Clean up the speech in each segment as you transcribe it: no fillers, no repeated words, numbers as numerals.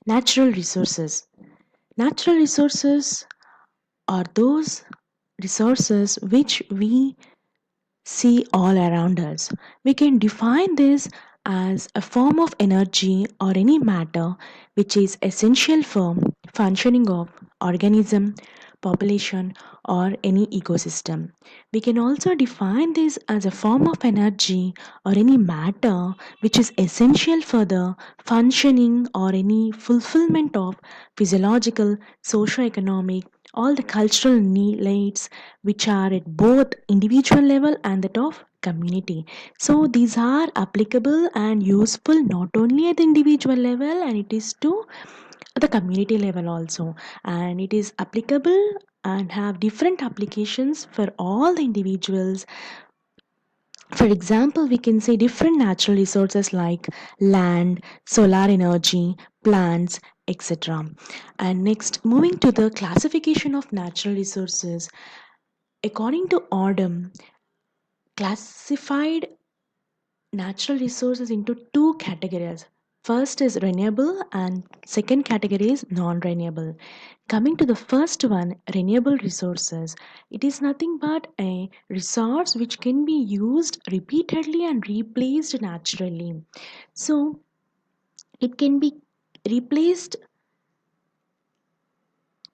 Natural resources. Natural resources are those resources which we see all around us. We can define this as a form of energy or any matter which is essential for functioning of organism, population or any ecosystem. We can also define this as a form of energy or any matter which is essential for the functioning or any fulfillment of physiological, socio-economic, all the cultural needs which are at both individual level and that of community. So these are applicable and useful not only at the individual level, and it is to the community level also, and it is applicable and have different applications for all the individuals. For example, we can say different natural resources like land, solar energy, plants, etc. And next, moving to the classification of natural resources, according to Odum, classified natural resources into two categories. First is renewable and second category is non-renewable. Coming to the first one, renewable resources, it is nothing but a resource which can be used repeatedly and replaced naturally. So it can be replaced,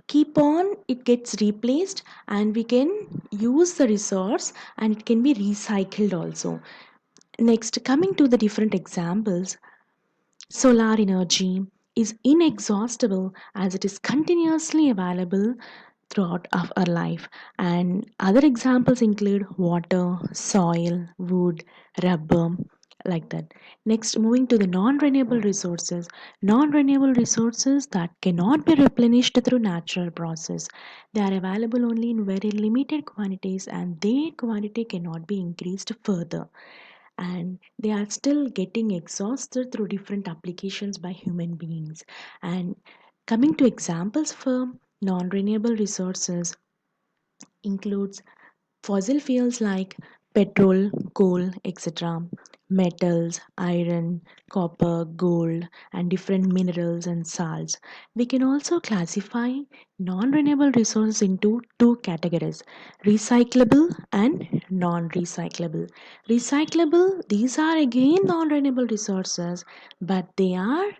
keep on, it gets replaced, and we can use the resource and it can be recycled also. Next, coming to the different examples, solar energy is inexhaustible as it is continuously available throughout of our life. And other examples include water, soil, wood, rubber, like that. Next, moving to the non-renewable resources. Non-renewable resources that cannot be replenished through natural process. They are available only in very limited quantities and their quantity cannot be increased further, and they are still getting exhausted through different applications by human beings. And coming to examples for non-renewable resources includes fossil fuels like petrol, coal, etc., metals, iron, copper, gold, and different minerals and salts. We can also classify non renewable resources into two categories: recyclable and non recyclable. Recyclable, these are again non renewable resources, but they are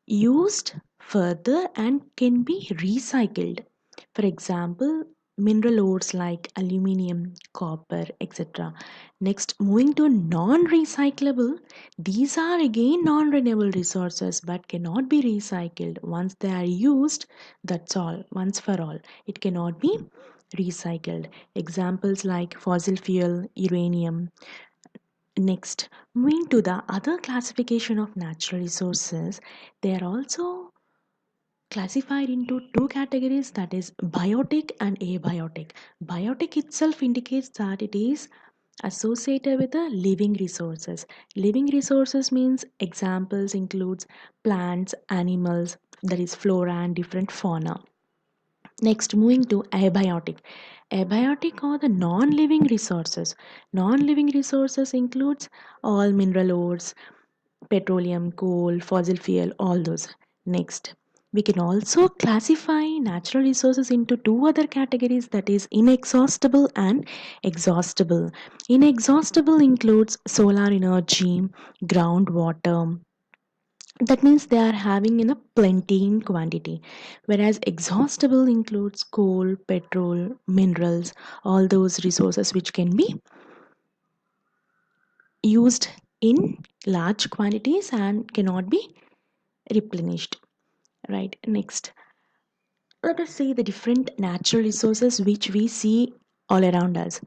used further and can be recycled. For example, mineral ores like aluminium, copper, etc. Next, moving to non recyclable, these are again non renewable resources but cannot be recycled. Once they are used, that's all, once for all. It cannot be recycled. Examples like fossil fuel, uranium. Next, moving to the other classification of natural resources, they are also classified into two categories, that is biotic and abiotic. Biotic itself indicates that it is associated with the living resources. Living resources means examples includes plants, animals, that is flora and different fauna. Next, moving to abiotic. Abiotic are the non-living resources. Non-living resources includes all mineral ores, petroleum, coal, fossil fuel, all those. Next, we can also classify natural resources into two other categories, that is inexhaustible and exhaustible. Inexhaustible includes solar energy, groundwater, that means they are having in a plenty in quantity, whereas exhaustible includes coal, petrol, minerals, all those resources which can be used in large quantities and cannot be replenished. Right, next, let us see the different natural resources which we see all around us.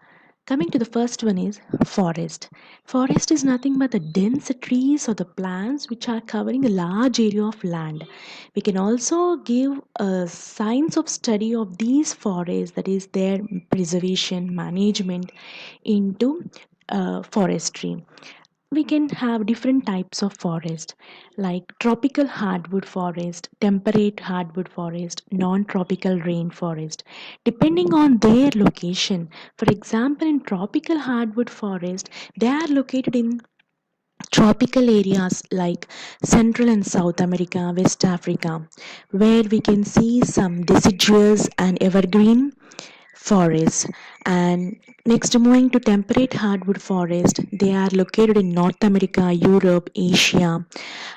Coming to the first one is forest. Forest is nothing but the dense trees or the plants which are covering a large area of land. We can also give a science of study of these forests, that is their preservation, management into forestry. We can have different types of forest like tropical hardwood forest, temperate hardwood forest, non-tropical rainforest, depending on their location. For example, in tropical hardwood forest, they are located in tropical areas like Central and South America, West Africa, where we can see some deciduous and evergreen forests. And next, moving to temperate hardwood forest, they are located in North America, Europe, Asia,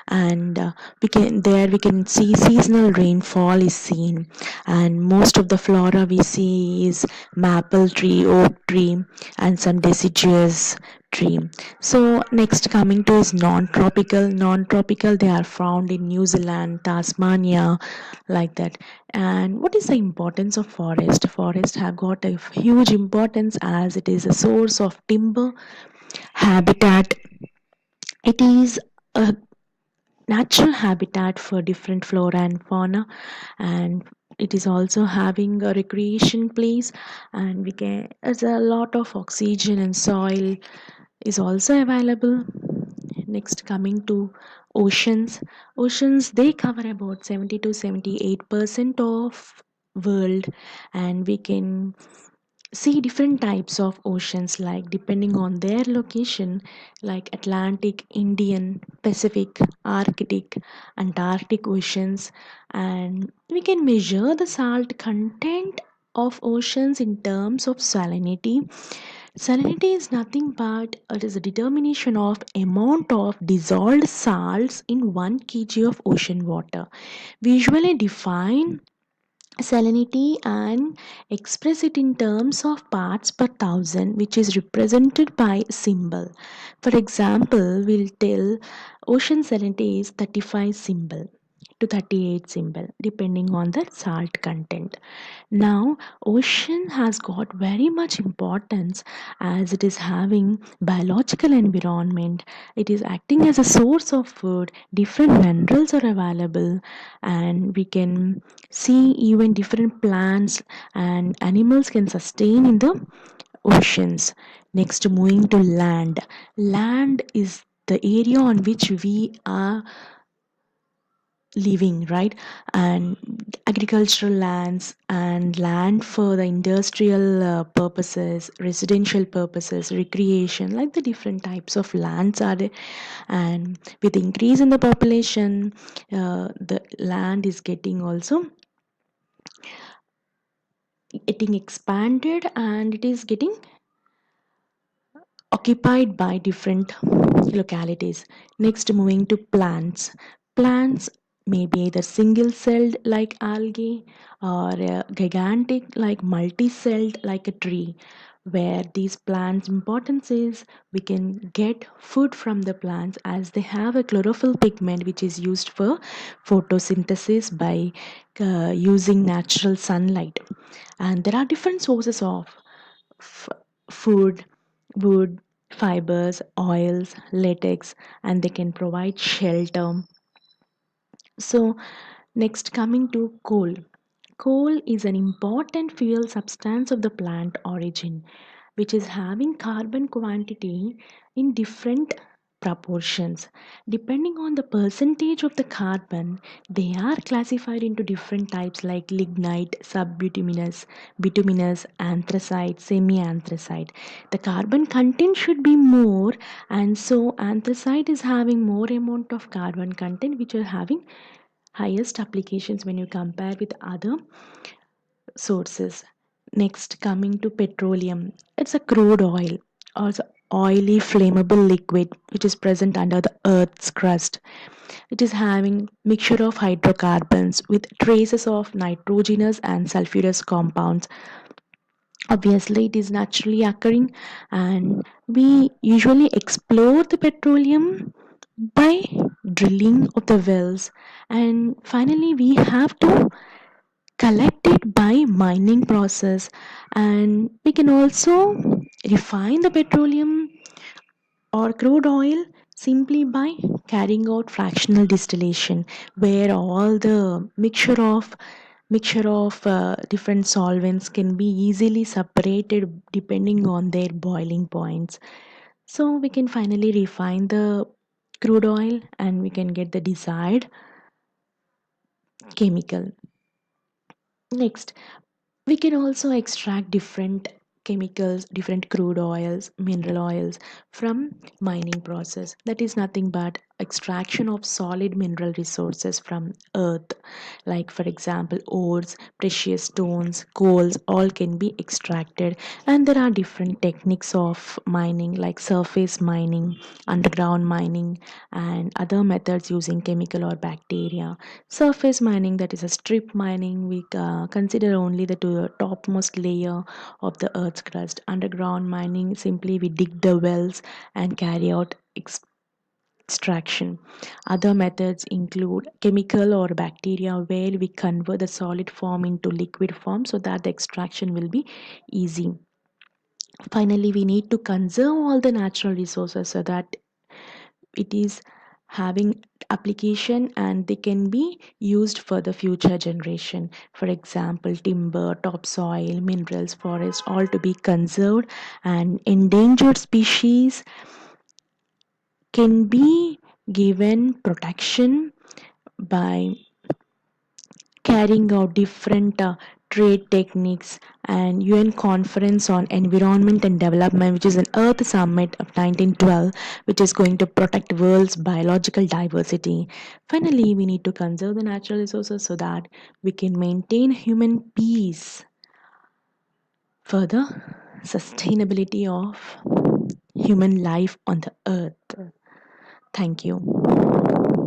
and we can see seasonal rainfall is seen, and most of the flora we see is maple tree, oak tree, and some deciduous tree. So next, coming to is non-tropical, they are found in New Zealand, Tasmania, like that. And what is the importance of forest have got a huge importance as it is a source of timber, habitat. It is a natural habitat for different flora and fauna, and it is also having a recreation place, and we can there's a lot of oxygen and soil is also available. Next, coming to oceans, they cover about 70 to 78% of world, and we can see different types of oceans like depending on their location, like Atlantic, Indian, Pacific, Arctic, Antarctic oceans. And we can measure the salt content of oceans in terms of salinity. Salinity is nothing but it is a determination of amount of dissolved salts in 1 kg of ocean water. We usually define salinity and express it in terms of parts per thousand, which is represented by a symbol. For example, we'll tell ocean salinity is 35 symbol to 38 symbol depending on the salt content. Now, ocean has got very much importance as it is having biological environment. It is acting as a source of food. Different minerals are available, and we can see even different plants and animals can sustain in the oceans. Next, moving to land. Land is the area on which we are living, right? And agricultural lands and land for the industrial purposes, residential purposes, recreation, like the different types of lands are there. And with increase in the population, the land is getting also getting expanded, and it is getting occupied by different localities. Next, moving to plants. Plants may be either single celled like algae or gigantic like multi celled like a tree. Where these plants' importance is we can get food from the plants as they have a chlorophyll pigment which is used for photosynthesis by using natural sunlight. And there are different sources of f- food, wood, fibers, oils, latex, and they can provide shelter. So, next, coming to coal. Coal is an important fuel substance of the plant origin, which is having carbon quantity in different proportions. Depending on the percentage of the carbon, they are classified into different types like lignite, subbituminous, bituminous, anthracite, semi-anthracite. The carbon content should be more, and so anthracite is having more amount of carbon content, which are having highest applications when you compare with other sources. Next, coming to petroleum, it's a crude oil, also oily flammable liquid which is present under the earth's crust. It is having mixture of hydrocarbons with traces of nitrogenous and sulfurous compounds. Obviously it is naturally occurring, and we usually explore the petroleum by drilling of the wells, and finally we have to collect it by mining process, and we can also refine the petroleum or crude oil simply by carrying out fractional distillation, where all the mixture of different solvents can be easily separated depending on their boiling points. So we can finally refine the crude oil and we can get the desired chemical. Next, we can also extract different chemicals, different crude oils, mineral oils from mining process. That is nothing but extraction of solid mineral resources from earth, like for example ores, precious stones, coals, all can be extracted. And there are different techniques of mining like surface mining, underground mining, and other methods using chemical or bacteria. Surface mining, that is a strip mining, we consider only the topmost layer of the earth's crust. Underground mining, simply we dig the wells and carry out extraction. Other methods include chemical or bacteria, where we convert the solid form into liquid form so that the extraction will be easy. Finally, we need to conserve all the natural resources so that it is having application and they can be used for the future generation. For example, timber, topsoil, minerals, forest, all to be conserved, and endangered species can be given protection by carrying out different trade techniques. And UN conference on environment and development, which is an earth summit of 1912, which is going to protect world's biological diversity. Finally, we need to conserve the natural resources so that we can maintain human peace for the sustainability of human life on the earth. Thank you.